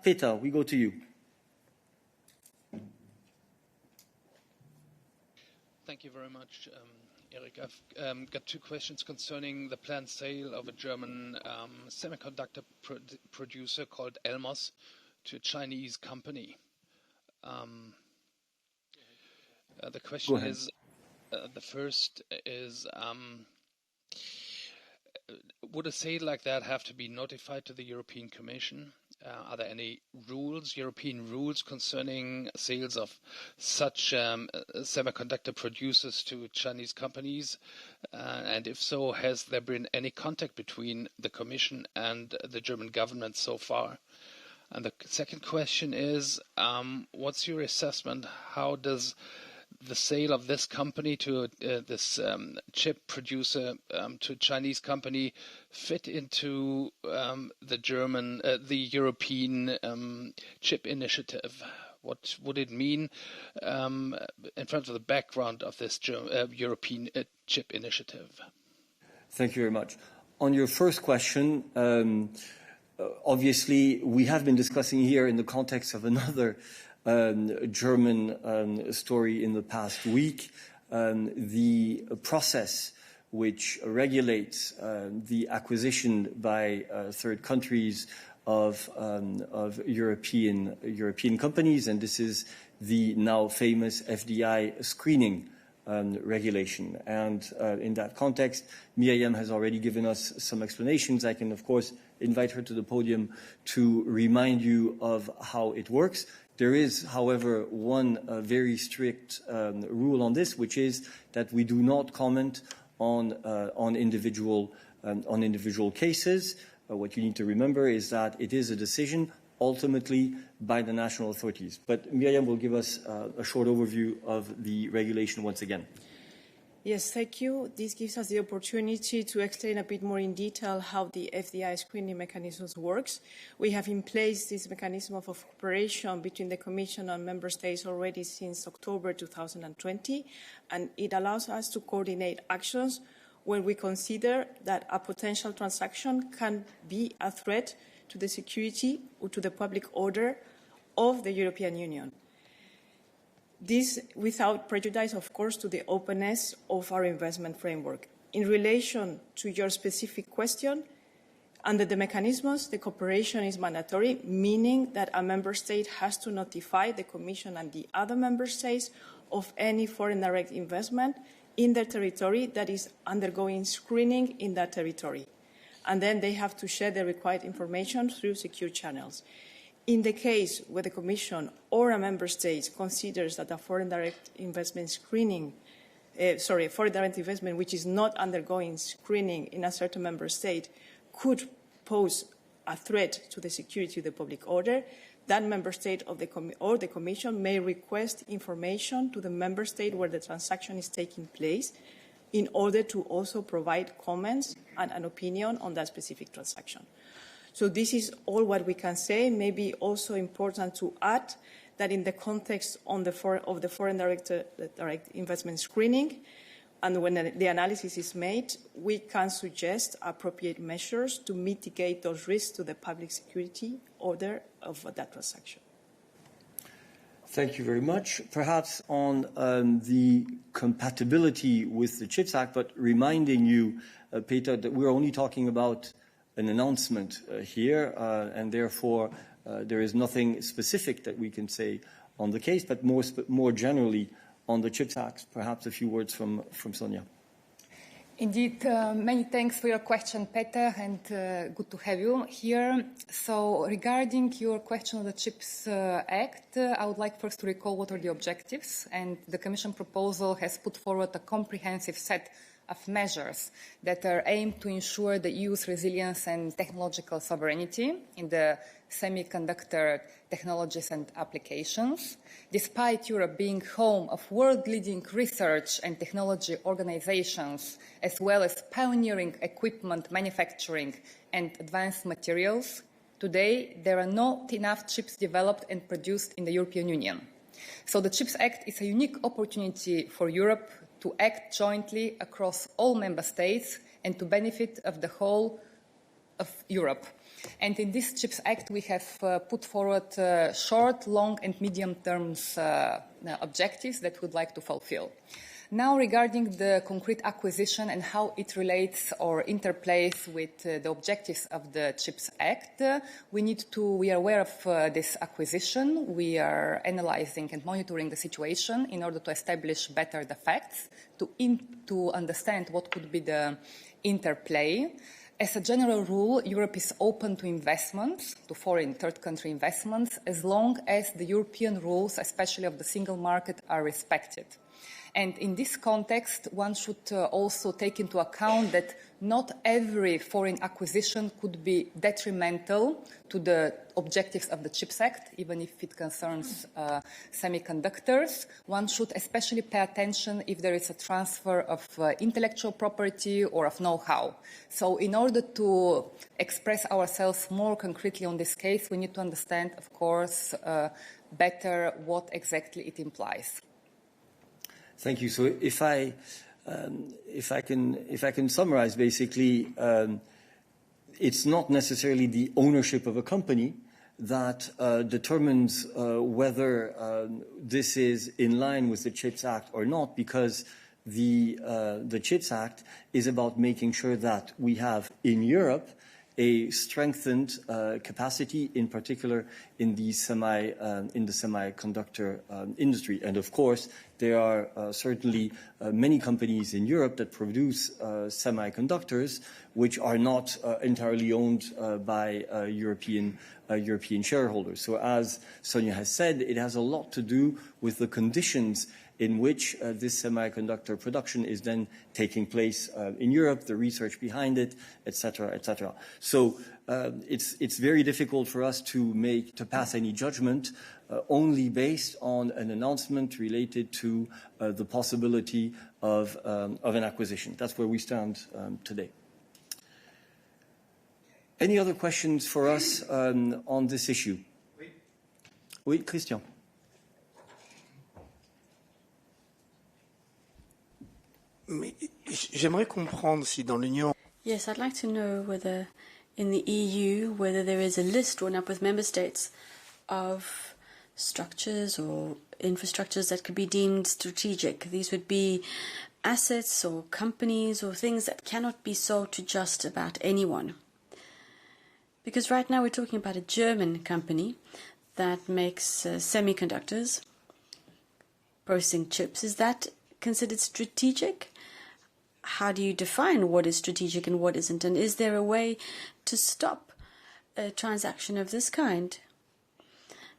Peter, we go to you. Thank you very much, Eric. I've got two questions concerning the planned sale of a German semiconductor producer called Elmos to a Chinese company. The question is, the first is, would a sale like that have to be notified to the European Commission? Are there any rules, European rules, concerning sales of such semiconductor producers to Chinese companies? And if so, has there been any contact between the Commission and the German government so far? And the second question is, what's your assessment? How does the sale of this company to this chip producer to a Chinese company fit into the European chip initiative? What would it mean in front of the background of this European chip initiative? Thank you very much. On your first question, obviously we have been discussing here in the context of another German story in the past week, the process which regulates the acquisition by third countries of European companies, and this is the now famous FDI screening regulation. And in that context, Miriam has already given us some explanations. I can, of course, invite her to the podium to remind you of how it works. There is, however, one very strict rule on this, which is that we do not comment on individual cases. What you need to remember is that it is a decision ultimately by the national authorities. But Miriam will give us a short overview of the regulation once again. Yes, thank you. This gives us the opportunity to explain a bit more in detail how the FDI screening mechanisms works. We have in place this mechanism of cooperation between the Commission and Member States already since October 2020, and it allows us to coordinate actions when we consider that a potential transaction can be a threat to the security or to the public order of the European Union. This without prejudice, of course, to the openness of our investment framework. In relation to your specific question, under the mechanisms, the cooperation is mandatory, meaning that a member state has to notify the Commission and the other member states of any foreign direct investment in their territory that is undergoing screening in that territory. And then they have to share the required information through secure channels. In the case where the Commission or a Member State considers that a foreign direct investment foreign direct investment which is not undergoing screening in a certain Member State could pose a threat to the security of the public order, that Member State or the Commission may request information to the Member State where the transaction is taking place in order to also provide comments and an opinion on that specific transaction. So this is all what we can say. Maybe also important to add that in the context of the foreign direct investment screening, and when the analysis is made, we can suggest appropriate measures to mitigate those risks to the public security order of that transaction. Thank you very much. Perhaps on the compatibility with the CHIPS Act, but reminding you, Peter, that we're only talking about an announcement here, and therefore there is nothing specific that we can say on the case, but more generally on the CHIPS Act. Perhaps a few words from Sonia. Indeed, many thanks for your question, Peter, and good to have you here. So regarding your question on the CHIPS Act, I would like first to recall what are the objectives, and the Commission proposal has put forward a comprehensive set of measures that are aimed to ensure the EU's resilience and technological sovereignty in the semiconductor technologies and applications. Despite Europe being home of world-leading research and technology organizations, as well as pioneering equipment manufacturing and advanced materials, today there are not enough chips developed and produced in the European Union. So the CHIPS Act is a unique opportunity for Europe to act jointly across all member states and to benefit of the whole of Europe. And in this CHIPS Act, we have put forward short, long, and medium-term objectives that we'd like to fulfill. Now, regarding the concrete acquisition and how it relates or interplays with the objectives of the CHIPS Act, we are aware of this acquisition. We are analyzing and monitoring the situation in order to establish better the facts, to understand what could be the interplay. As a general rule, Europe is open to investments, to foreign third country investments, as long as the European rules, especially of the single market, are respected. And in this context, one should also take into account that not every foreign acquisition could be detrimental to the objectives of the CHIPS Act, even if it concerns semiconductors. One should especially pay attention if there is a transfer of intellectual property or of know-how. So in order to express ourselves more concretely on this case, we need to understand, of course, better what exactly it implies. Thank you. So if I can summarize, basically, it's not necessarily the ownership of a company that determines whether this is in line with the CHIPS Act or not, because the CHIPS Act is about making sure that we have in Europe a strengthened capacity, in particular in the semiconductor industry. And of course, there are certainly many companies in Europe that produce semiconductors which are not entirely owned by European shareholders. So as Sonia has said, it has a lot to do with the conditions in which this semiconductor production is then taking place in Europe, the research behind it, et cetera, et cetera. So it's very difficult for us to pass any judgment only based on an announcement related to the possibility of an acquisition. That's where we stand today. Any other questions for us on this issue? Oui, Christian. J'aimerais comprendre si dans l'Union. Yes, I'd like to know whether in the EU, whether there is a list drawn up with member states of structures or infrastructures that could be deemed strategic. These would be assets or companies or things that cannot be sold to just about anyone. Because right now we're talking about a German company that makes semiconductors, processing chips. Is that considered strategic? How do you define what is strategic and what isn't? And is there a way to stop a transaction of this kind?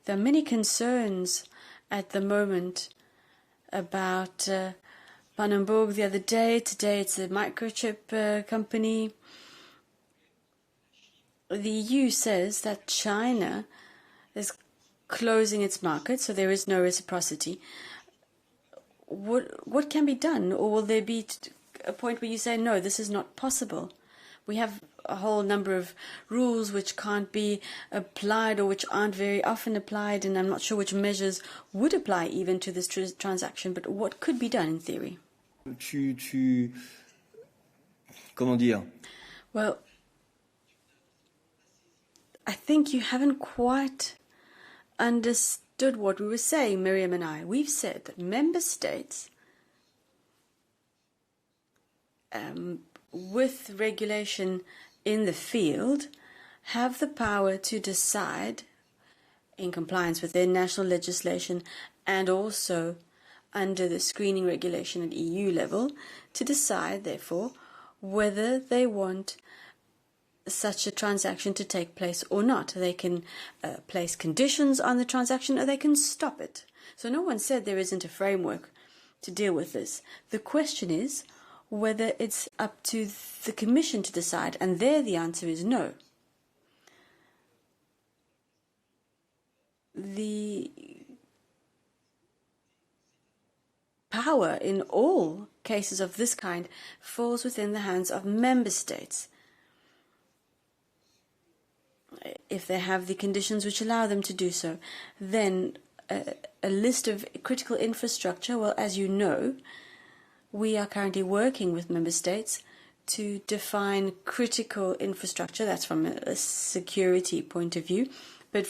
There are many concerns at the moment about Pannenburg the other day. Today it's a microchip company. The EU says that China is closing its market, so there is no reciprocity. What can be done? Or will there be a point where you say, no, this is not possible? We have a whole number of rules which can't be applied or which aren't very often applied, and I'm not sure which measures would apply even to this transaction, but what could be done in theory? Comment dire? Well, I think you haven't quite understood what we were saying, Miriam and I. We've said that member states with regulation in the field have the power to decide, in compliance with their national legislation and also under the screening regulation at EU level, to decide, therefore, whether they want such a transaction to take place or not. They can place conditions on the transaction or they can stop it. So no one said there isn't a framework to deal with this. The question is whether it's up to the Commission to decide, and there the answer is no. The power in all cases of this kind falls within the hands of member states, if they have the conditions which allow them to do so. Then a list of critical infrastructure, well, as you know, we are currently working with member states to define critical infrastructure. That's from a security point of view. But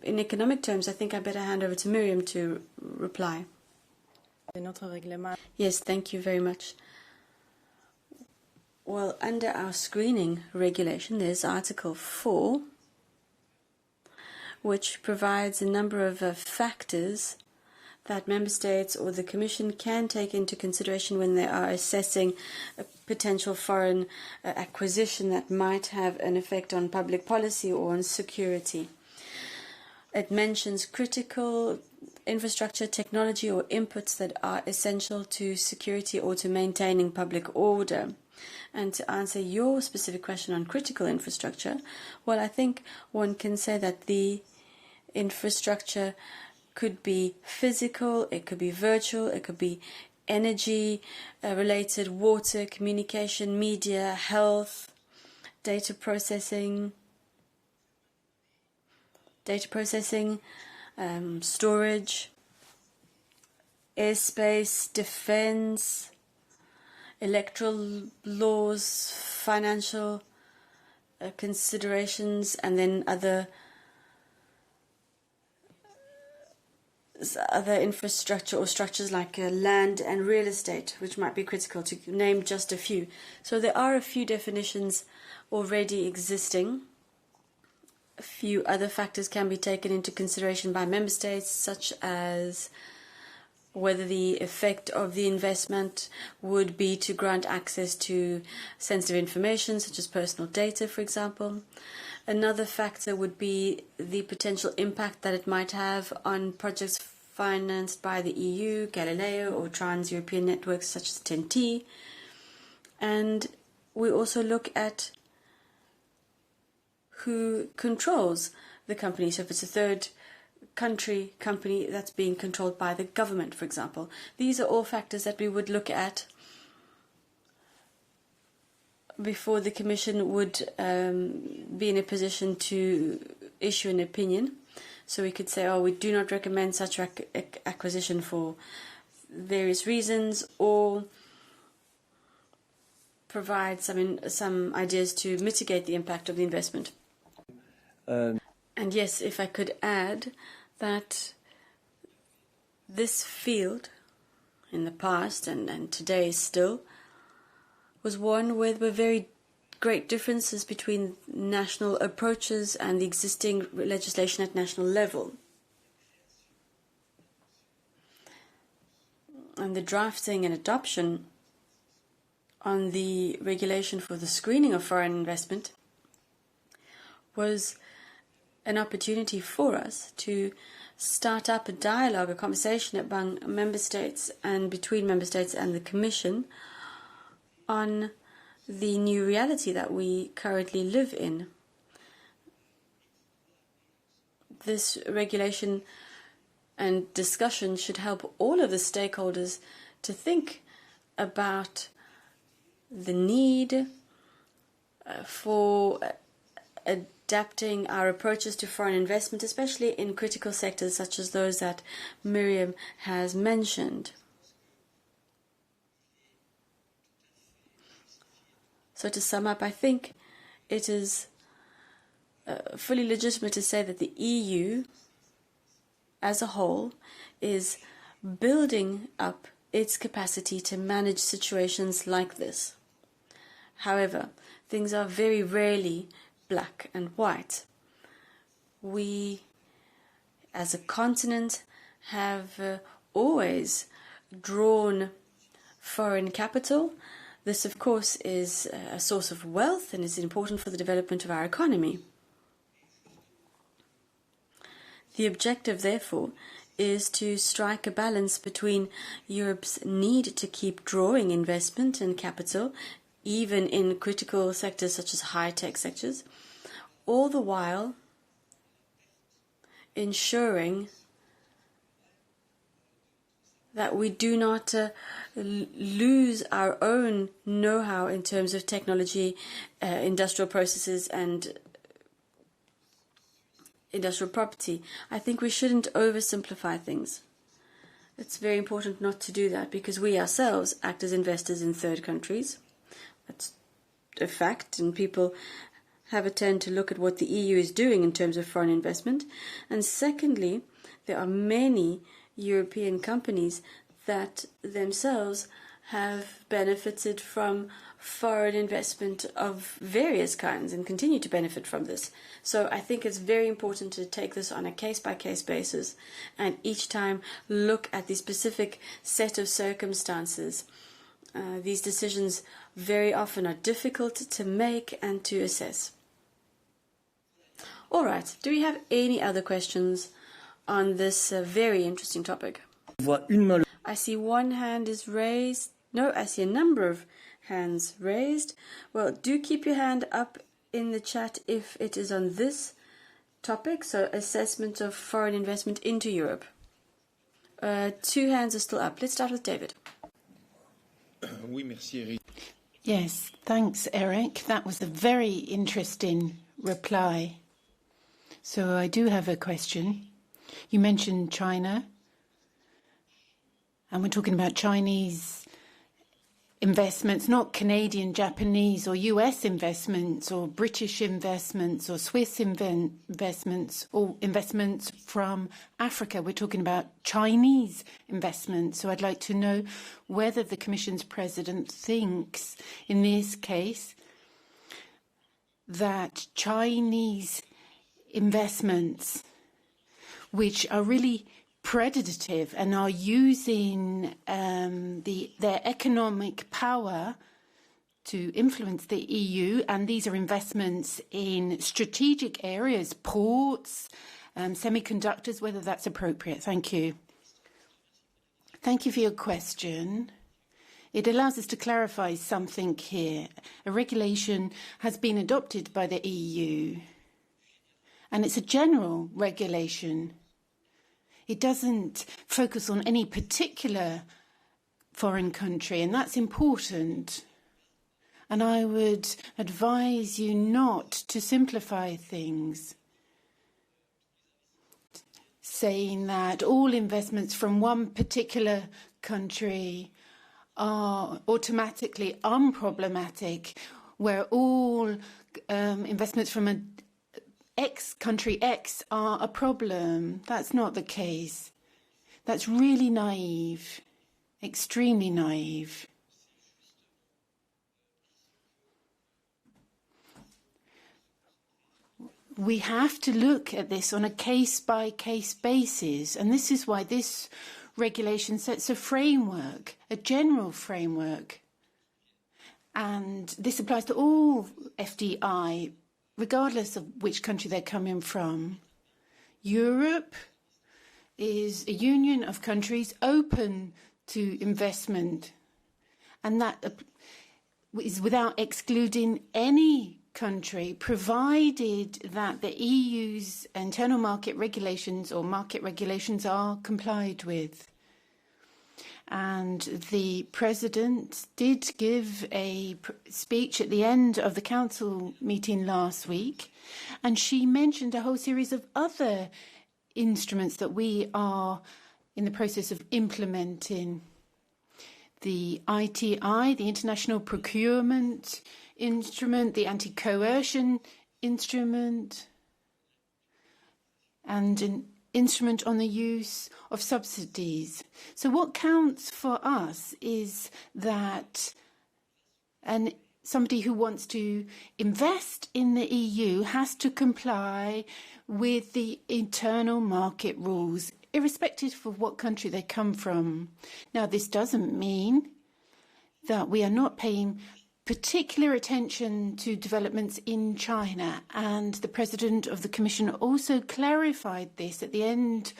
in economic terms, I think I better hand over to Miriam to reply. Yes, thank you very much. Well, under our screening regulation, there's Article 4, which provides a number of factors that member states or the Commission can take into consideration when they are assessing a potential foreign acquisition that might have an effect on public policy or on security. It mentions critical infrastructure, technology or inputs that are essential to security or to maintaining public order. And to answer your specific question on critical infrastructure, well, I think one can say that the infrastructure could be physical, it could be virtual, it could be energy related, water, communication, media, health, data processing, storage, airspace, defense, electoral laws, financial considerations, and then other infrastructure or structures like land and real estate, which might be critical, to name just a few. So there are a few definitions already existing. A few other factors can be taken into consideration by member states, such as whether the effect of the investment would be to grant access to sensitive information, such as personal data, for example. Another factor would be the potential impact that it might have on projects financed by the EU, Galileo, or trans-European networks such as TEN-T. And we also look at who controls the company. So if it's a third country company that's being controlled by the government, for example. These are all factors that we would look at before the Commission would be in a position to issue an opinion. So we could say, we do not recommend such acquisition for various reasons, or provide some ideas to mitigate the impact of the investment. And yes, if I could add that this field in the past and today still was one where there were very great differences between national approaches and the existing legislation at national level. And the drafting and adoption on the regulation for the screening of foreign investment was an opportunity for us to start up a dialogue, a conversation among member states and between member states and the Commission on the new reality that we currently live in. This regulation and discussion should help all of the stakeholders to think about the need for adapting our approaches to foreign investment, especially in critical sectors such as those that Miriam has mentioned. So to sum up, I think it is fully legitimate to say that the EU as a whole is building up its capacity to manage situations like this. However, things are very rarely black and white. We, as a continent, have always drawn foreign capital. This, of course, is a source of wealth and is important for the development of our economy. The objective, therefore, is to strike a balance between Europe's need to keep drawing investment and capital, even in critical sectors such as high-tech sectors, all the while ensuring that we do not lose our own know-how in terms of technology, industrial processes and industrial property. I think we shouldn't oversimplify things. It's very important not to do that, because we ourselves act as investors in third countries. That's a fact, and people have a turn to look at what the EU is doing in terms of foreign investment. And secondly, there are many European companies that themselves have benefited from foreign investment of various kinds and continue to benefit from this. So I think it's very important to take this on a case-by-case basis and each time look at the specific set of circumstances. These decisions very often are difficult to make and to assess. All right, do we have any other questions on this very interesting topic? I see one hand is raised. No, I see a number of hands raised. Well, do keep your hand up in the chat if it is on this topic, so assessment of foreign investment into Europe. 2 hands are still up. Let's start with David. Yes, thanks, Eric. That was a very interesting reply. So I do have a question. You mentioned China, and we're talking about Chinese investments, not Canadian, Japanese or US investments or British investments or Swiss investments or investments from Africa. We're talking about Chinese investments. So I'd like to know whether the Commission's president thinks in this case that Chinese investments, which are really predative and are using their economic power to influence the EU, and these are investments in strategic areas, ports, semiconductors, whether that's appropriate. Thank you. Thank you for your question. It allows us to clarify something here. A regulation has been adopted by the EU, and it's a general regulation. It doesn't focus on any particular foreign country, and that's important. And I would advise you not to simplify things, saying that all investments from one particular country are automatically unproblematic, where all investments from a country X are a problem. That's not the case. That's really naive, extremely naive. We have to look at this on a case-by-case basis, and this is why this regulation sets a framework, a general framework. And this applies to all FDI, regardless of which country they're coming from. Europe is a union of countries open to investment, and that is without excluding any country, provided that the EU's internal market regulations or market regulations are complied with. And the President did give a speech at the end of the Council meeting last week, and she mentioned a whole series of other instruments that we are in the process of implementing. The ITI, the International Procurement Instrument, the Anti-Coercion Instrument, and an instrument on the use of subsidies. So what counts for us is that somebody who wants to invest in the EU has to comply with the internal market rules, irrespective of what country they come from. Now, this doesn't mean that we are not paying particular attention to developments in China, and the President of the Commission also clarified this at the end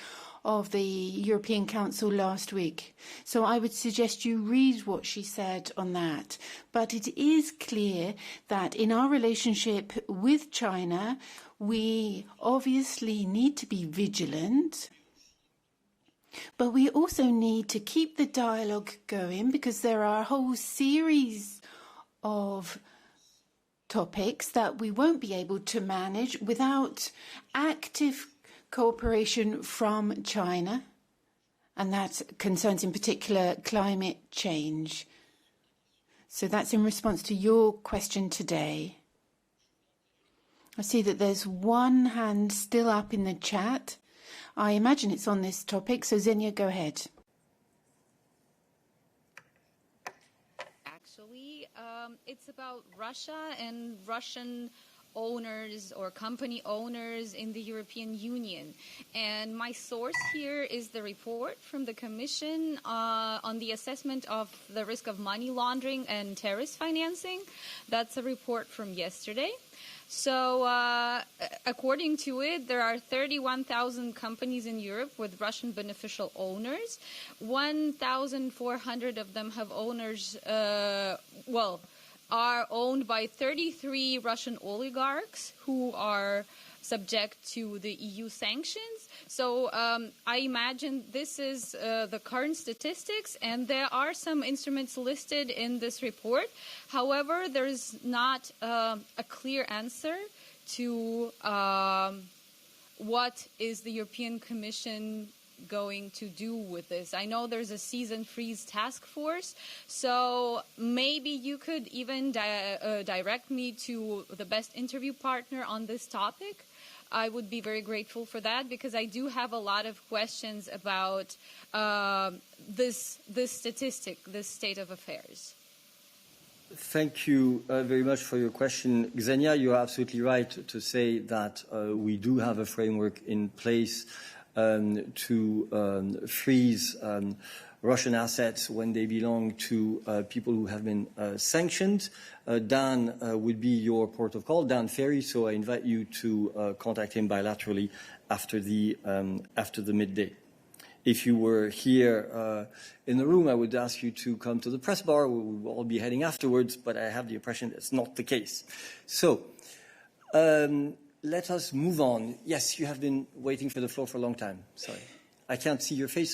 of the European Council last week. So I would suggest you read what she said on that. But it is clear that in our relationship with China, we obviously need to be vigilant, but we also need to keep the dialogue going, because there are a whole series of topics that we won't be able to manage without active cooperation from China, and that concerns in particular climate change. So that's in response to your question today. I see that there's one hand still up in the chat. I imagine it's on this topic. So Xenia, go ahead. Actually, it's about Russia and Russian owners or company owners in the European Union. And my source here is the report from the Commission on the assessment of the risk of money laundering and terrorist financing. That's a report from yesterday. So according to it, there are 31,000 companies in Europe with Russian beneficial owners. 1,400 of them have owners, are owned by 33 Russian oligarchs who are subject to the EU sanctions. So I imagine this is the current statistics, and there are some instruments listed in this report. However, there is not a clear answer to what is the European Commission going to do with this. I know there's a seize and freeze task force, so maybe you could even direct me to the best interview partner on this topic. I would be very grateful for that, because I do have a lot of questions about this statistic, this state of affairs. Thank you very much for your question. Xenia, you are absolutely right to say that we do have a framework in place to freeze Russian assets when they belong to people who have been sanctioned. Dan would be your port of call, Dan Ferry, so I invite you to contact him bilaterally after the midday. If you were here in the room, I would ask you to come to the press bar. We will all be heading afterwards, but I have the impression that's not the case. So let us move on. Yes, you have been waiting for the floor for a long time. Sorry. I can't see your face.